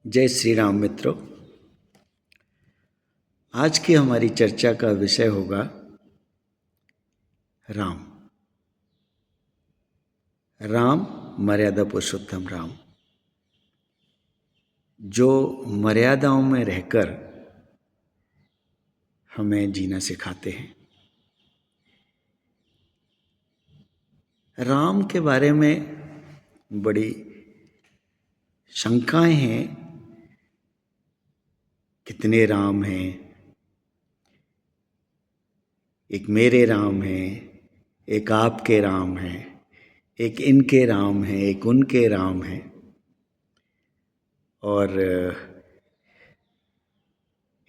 जय श्री राम मित्रों। आज की हमारी चर्चा का विषय होगा राम। राम मर्यादा पुरुषोत्तम राम, जो मर्यादाओं में रहकर हमें जीना सिखाते हैं। राम के बारे में बड़ी शंकाएं हैं। कितने राम हैं? एक मेरे राम हैं, एक आपके राम हैं, एक इनके राम हैं, एक उनके राम हैं। और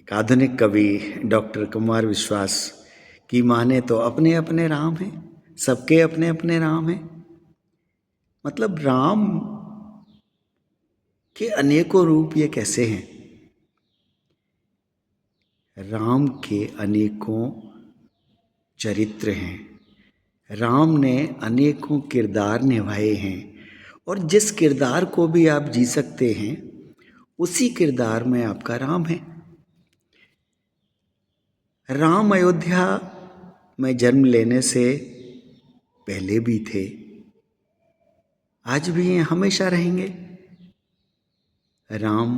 एक आधुनिक कवि डॉक्टर कुमार विश्वास की माने तो अपने अपने राम हैं, सबके अपने अपने राम हैं। मतलब राम के अनेकों रूप ये कैसे हैं? राम के अनेकों चरित्र हैं। राम ने अनेकों किरदार निभाए हैं और जिस किरदार को भी आप जी सकते हैं उसी किरदार में आपका राम है। राम अयोध्या में जन्म लेने से पहले भी थे, आज भी हैं, हमेशा रहेंगे। राम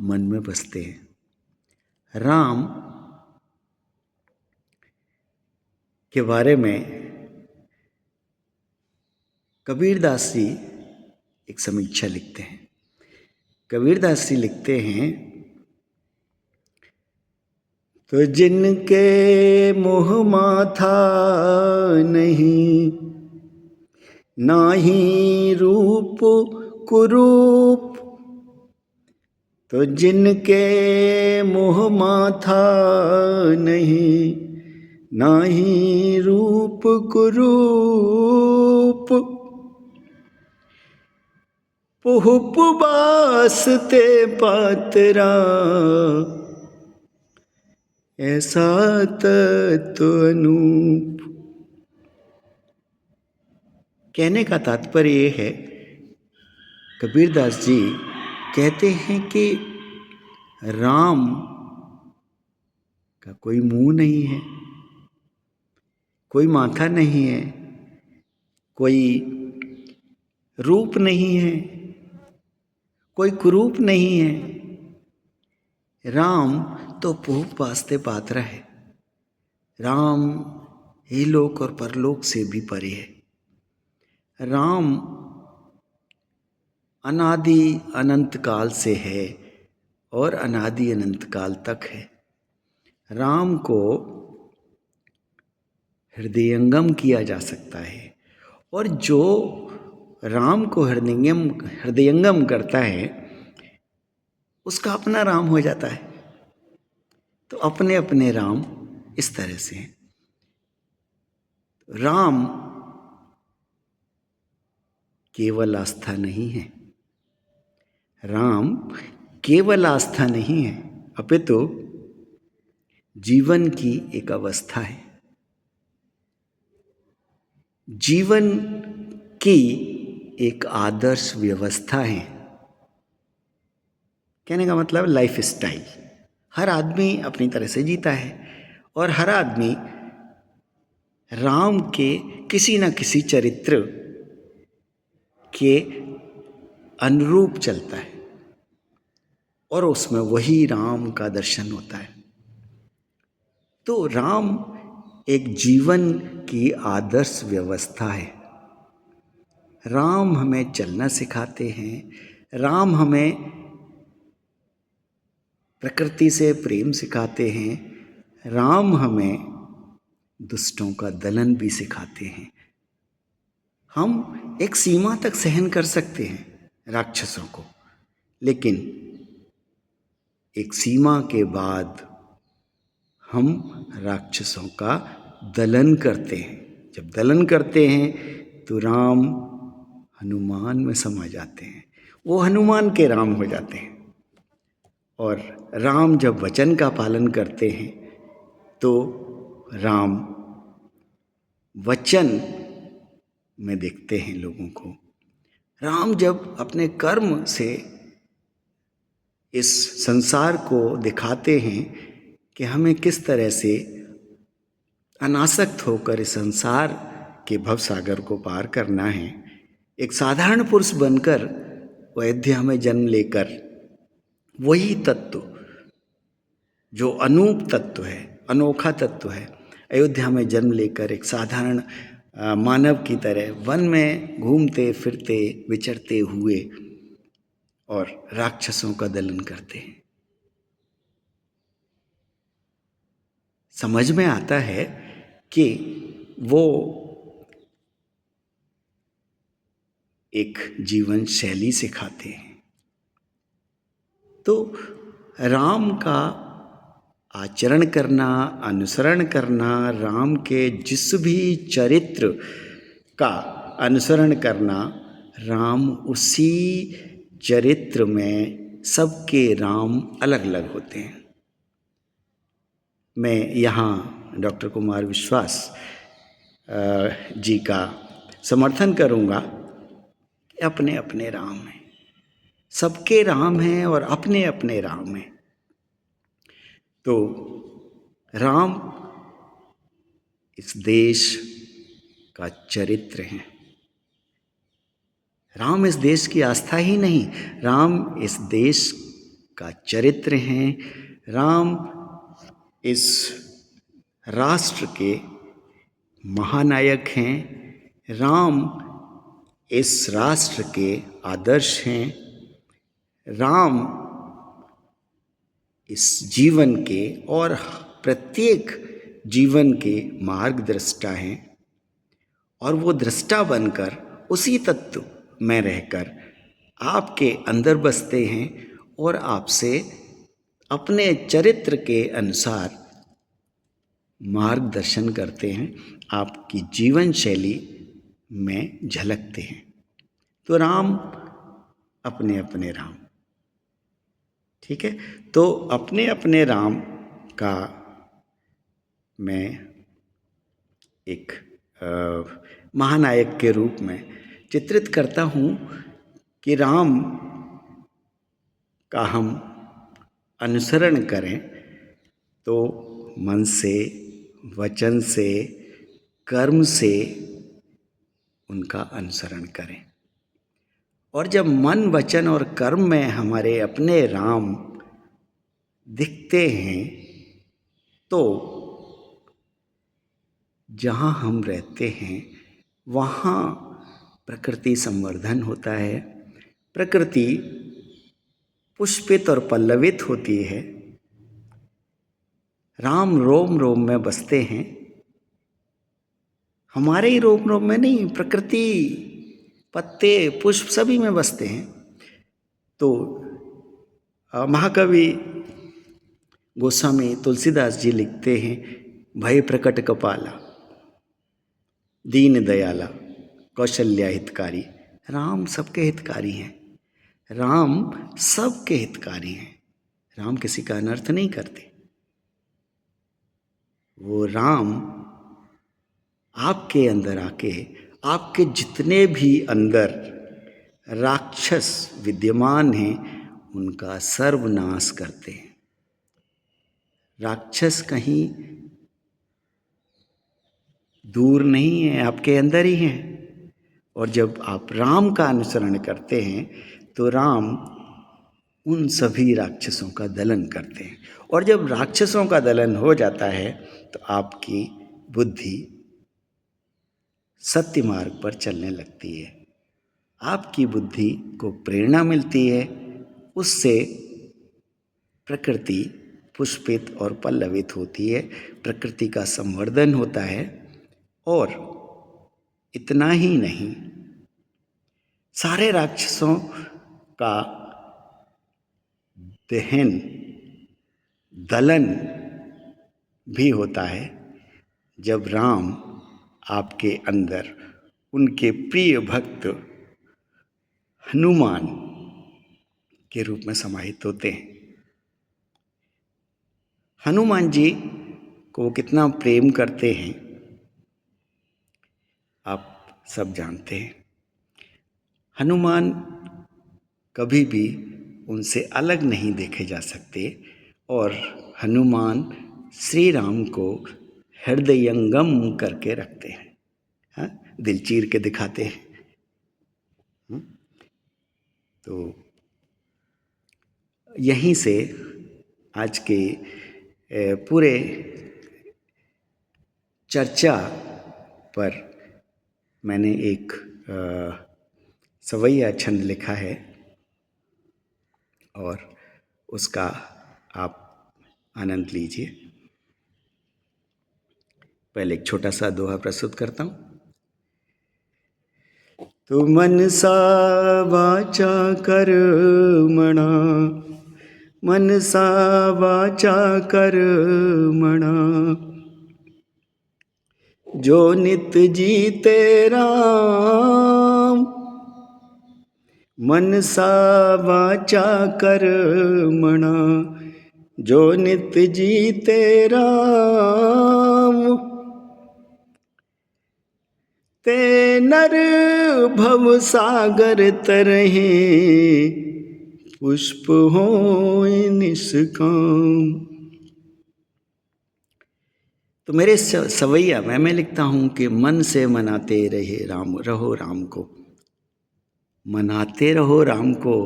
मन में बसते हैं। राम के बारे में कबीरदास जी एक समीक्षा लिखते हैं। कबीरदास जी लिखते हैं, तो जिनके मोह माथा नहीं, नाही रूप कुरूप। तो जिनके मोह माथा नहीं, नाही रूप कुरूप। पुहुप बासते पातरा, ऐसा तत्व अनूप। कहने का तात्पर्य ये है, कबीरदास जी कहते हैं कि राम का कोई मुंह नहीं है, कोई माथा नहीं है, कोई रूप नहीं है, कोई कुरूप नहीं है। राम तो पुहुप वास्ते पात्र है। राम हे लोक और परलोक से भी परे है। राम अनादि अनंत काल से है और अनादि अनंत काल तक है। राम को हृदयंगम किया जा सकता है और जो राम को हृदयंगम करता है उसका अपना राम हो जाता है। तो अपने अपने राम इस तरह से हैं। राम केवल आस्था नहीं है। राम केवल आस्था नहीं है, अपितु जीवन की एक अवस्था है। जीवन की एक आदर्श व्यवस्था है। कहने का मतलब लाइफ स्टाइल। हर आदमी अपनी तरह से जीता है और हर आदमी राम के किसी न किसी चरित्र के अनुरूप चलता है और उसमें वही राम का दर्शन होता है। तो राम एक जीवन की आदर्श व्यवस्था है। राम हमें चलना सिखाते हैं। राम हमें प्रकृति से प्रेम सिखाते हैं। राम हमें दुष्टों का दलन भी सिखाते हैं। हम एक सीमा तक सहन कर सकते हैं राक्षसों को, लेकिन एक सीमा के बाद हम राक्षसों का दलन करते हैं। जब दलन करते हैं तो राम हनुमान में समा जाते हैं, वो हनुमान के राम हो जाते हैं। और राम जब वचन का पालन करते हैं तो राम वचन में देखते हैं लोगों को। राम जब अपने कर्म से इस संसार को दिखाते हैं कि हमें किस तरह से अनासक्त होकर इस संसार के भवसागर को पार करना है। एक साधारण पुरुष बनकर अयोध्या में जन्म लेकर वही तत्व जो अनूप तत्व है, अनोखा तत्व है, अयोध्या में जन्म लेकर एक साधारण मानव की तरह वन में घूमते फिरते विचरते हुए और राक्षसों का दलन करते हैं। समझ में आता है कि वो एक जीवन शैली सिखाते हैं। तो राम का आचरण करना, अनुसरण करना, राम के जिस भी चरित्र का अनुसरण करना, राम उसी चरित्र में सबके राम अलग अलग होते हैं। मैं यहाँ डॉक्टर कुमार विश्वास जी का समर्थन करूँगा कि अपने अपने राम हैं, सबके राम हैं और अपने अपने राम हैं। तो राम इस देश का चरित्र है। राम इस देश की आस्था ही नहीं, राम इस देश का चरित्र हैं। राम इस राष्ट्र के महानायक हैं। राम इस राष्ट्र के आदर्श हैं। राम इस जीवन के और प्रत्येक जीवन के मार्गदृष्टा हैं और वो दृष्टा बनकर उसी तत्व में रहकर आपके अंदर बसते हैं और आपसे अपने चरित्र के अनुसार मार्गदर्शन करते हैं, आपकी जीवन शैली में झलकते हैं। तो राम अपने अपने राम, ठीक है। तो अपने अपने राम का मैं एक महानायक के रूप में चित्रित करता हूँ कि राम का हम अनुसरण करें तो मन से, वचन से, कर्म से उनका अनुसरण करें। और जब मन, वचन और कर्म में हमारे अपने राम दिखते हैं तो जहाँ हम रहते हैं वहाँ प्रकृति संवर्धन होता है, प्रकृति पुष्पित और पल्लवित होती है। राम रोम रोम में बसते हैं, हमारे ही रोम रोम में नहीं, प्रकृति, पत्ते, पुष्प सभी में बसते हैं। तो महाकवि गोस्वामी तुलसीदास जी लिखते हैं, भय प्रकट कपाला, दीन दयाला, कौशल्या हितकारी। राम सबके हितकारी हैं, राम सबके हितकारी हैं। राम किसी का अनर्थ नहीं करते। वो राम आपके अंदर आके आपके जितने भी अंदर राक्षस विद्यमान हैं उनका सर्वनाश करते हैं। राक्षस कहीं दूर नहीं है, आपके अंदर ही हैं। और जब आप राम का अनुसरण करते हैं तो राम उन सभी राक्षसों का दलन करते हैं। और जब राक्षसों का दलन हो जाता है तो आपकी बुद्धि सत्य मार्ग पर चलने लगती है, आपकी बुद्धि को प्रेरणा मिलती है, उससे प्रकृति पुष्पित और पल्लवित होती है, प्रकृति का संवर्धन होता है। और इतना ही नहीं, सारे राक्षसों का दहन, दलन भी होता है जब राम आपके अंदर उनके प्रिय भक्त हनुमान के रूप में समाहित होते हैं। हनुमान जी को वो कितना प्रेम करते हैं आप सब जानते हैं। हनुमान कभी भी उनसे अलग नहीं देखे जा सकते और हनुमान श्री राम को हृदयंगम करके रखते हैं, हाँ, दिल चीर के दिखाते हैं। तो यहीं से आज के पूरे चर्चा पर मैंने एक सवैया छंद लिखा है और उसका आप आनंद लीजिए। पहले एक छोटा सा दोहा प्रस्तुत करता हूँ। तु मनसा वाचा कर्मणा, मनसा वाचा कर्मणा, जो नित जीते राम। मनसा वाचा कर्मणा, जो नित जीते राम। ते नर भव सागर तरहे, पुष्प होय निष्काम। तो मेरे सवैया मैं लिखता हूँ कि मन से मनाते रहो राम को। मनाते रहो राम को,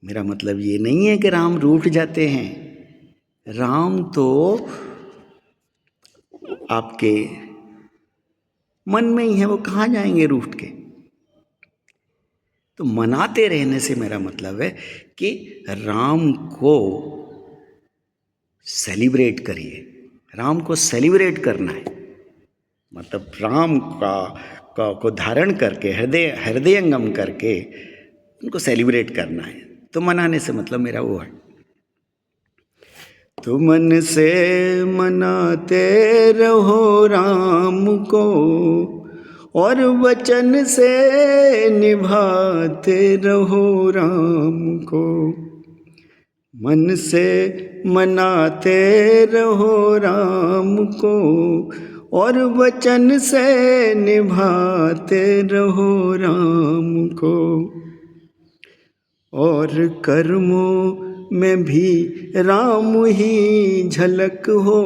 मेरा मतलब ये नहीं है कि राम रूठ जाते हैं। राम तो आपके मन में ही है, वो कहाँ जाएंगे रूठ के। तो मनाते रहने से मेरा मतलब है कि राम को सेलिब्रेट करिए, राम को सेलिब्रेट करना है। मतलब राम को धारण करके हृदयंगम करके उनको सेलिब्रेट करना है। तो मनाने से मतलब मेरा वो है। तो मन से मनाते रहो राम को, और वचन से निभाते रहो राम को। मन से मनाते रहो राम को, और वचन से निभाते रहो राम को। और कर्मों में भी राम ही झलक हो,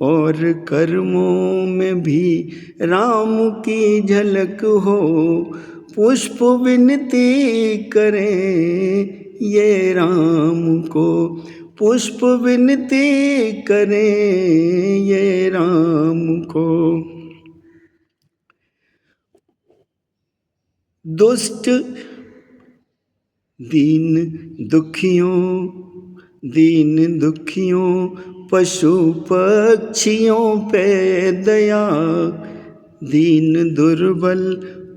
और कर्मों में भी राम की झलक हो। पुष्प विनती करें ये राम को, पुष्प विनती करें ये राम को। दुष्ट दीन दुखियों पशु पक्षियों पे दया। दीन दुर्बल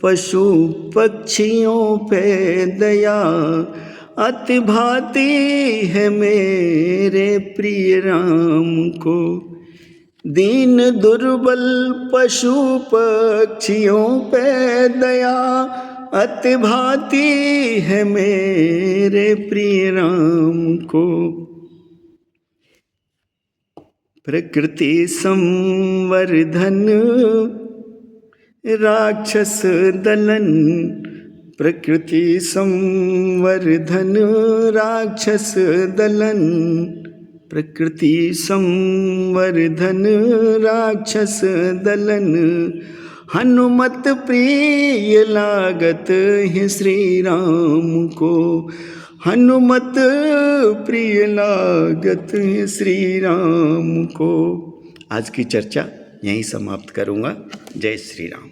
पशु पक्षियों पे दया, अति भाती है मेरे प्रिय राम को। दीन दुर्बल पशु पक्षियों पे दया, अति भाती है मेरे प्रिय राम को। प्रकृति संवर्धन राक्षस दलन, प्रकृति संवर्धन राक्षस दलन। प्रकृति संवर्धन राक्षस दलन, हनुमत प्रिय लागत है श्री राम को। हनुमत प्रिय लागत है श्री राम को। आज की चर्चा यहीं समाप्त करूँगा। जय श्री राम।